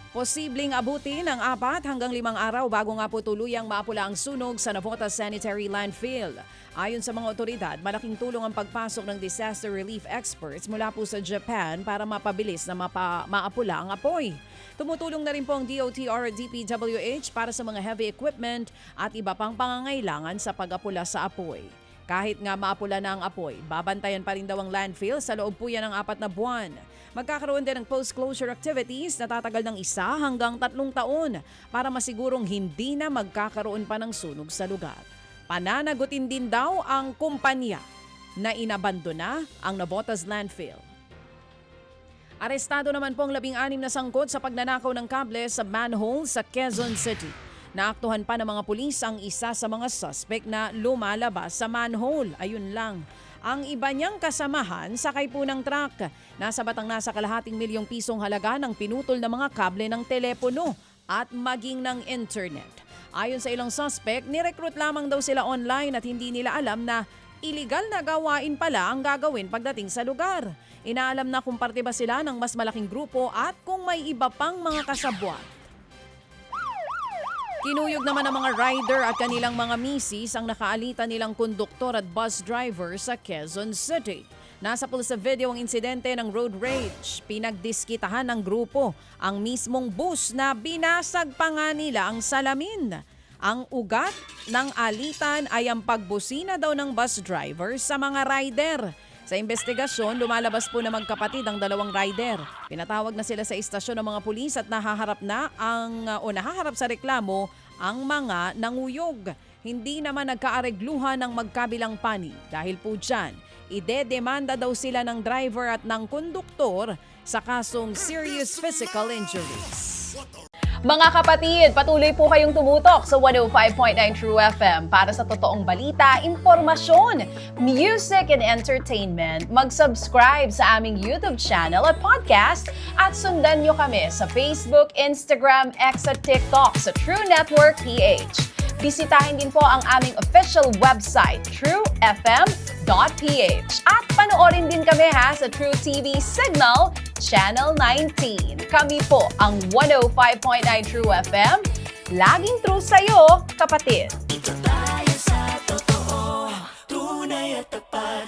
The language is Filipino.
Posibleng abuti ng 4 hanggang 5 araw bago nga po tuluyang maapula ang sunog sa Navotas Sanitary Landfill. Ayon sa mga otoridad, malaking tulong ang pagpasok ng disaster relief experts mula po sa Japan para mapabilis na maapula ang apoy. Tumutulong na rin po ang DOTR at DPWH para sa mga heavy equipment at iba pang pangangailangan sa pag-apula sa apoy. Kahit nga maapula na ang apoy, babantayan pa rin daw ang landfill sa loob po yan ng 4 na buwan. Magkakaroon din ng post-closure activities na tatagal ng 1 hanggang 3 taon para masigurong hindi na magkakaroon pa ng sunog sa lugar. Pananagutin din daw ang kumpanya na inabandona ang Navotas Landfill. Arestado naman po ang 16 na sangkot sa pagnanakaw ng kable sa manhole sa Quezon City. Naaktuhan pa ng mga pulis ang isa sa mga suspect na lumalabas sa manhole. Ayun lang. Ang iba niyang kasamahan sakay po ng truck. Nasa kalahating milyong pisong halaga ng pinutol na mga kable ng telepono at maging ng internet. Ayon sa ilang suspect, nirecruit lamang daw sila online at hindi nila alam na illegal na gawain pala ang gagawin pagdating sa lugar. Inaalam na kung parte ba sila ng mas malaking grupo at kung may iba pang mga kasabwat. Kinuyog naman ng mga rider at kanilang mga misis ang nakaalitan nilang konduktor at bus driver sa Quezon City. Nasa sa video ang insidente ng road rage. Pinagdiskitahan ng grupo ang mismong bus na binasag pa nga nila ang salamin. Ang ugat ng alitan ay ang pagbusina daw ng bus driver sa mga rider. Sa investigasyon, lumalabas po na magkapatid ang 2 rider. Pinatawag na sila sa istasyon ng mga pulis at nahaharap sa reklamo ang mga nanguyog. Hindi naman nagkaaregluhan ng magkabilang panig. Dahil po dyan, idedemanda daw sila ng driver at ng konduktor sa kasong serious physical injuries. Mga kapatid, patuloy po kayong tumutok sa 105.9 True FM para sa totoong balita, impormasyon, music and entertainment. Mag-subscribe sa aming YouTube channel at podcast at sundan nyo kami sa Facebook, Instagram, X at TikTok sa True Network PH. Bisitahin din po ang aming official website, truefm.ph. At panoorin din kami sa True TV Signal, Channel 19. Kami po ang 105.9 True FM. Laging true sa'yo, kapatid.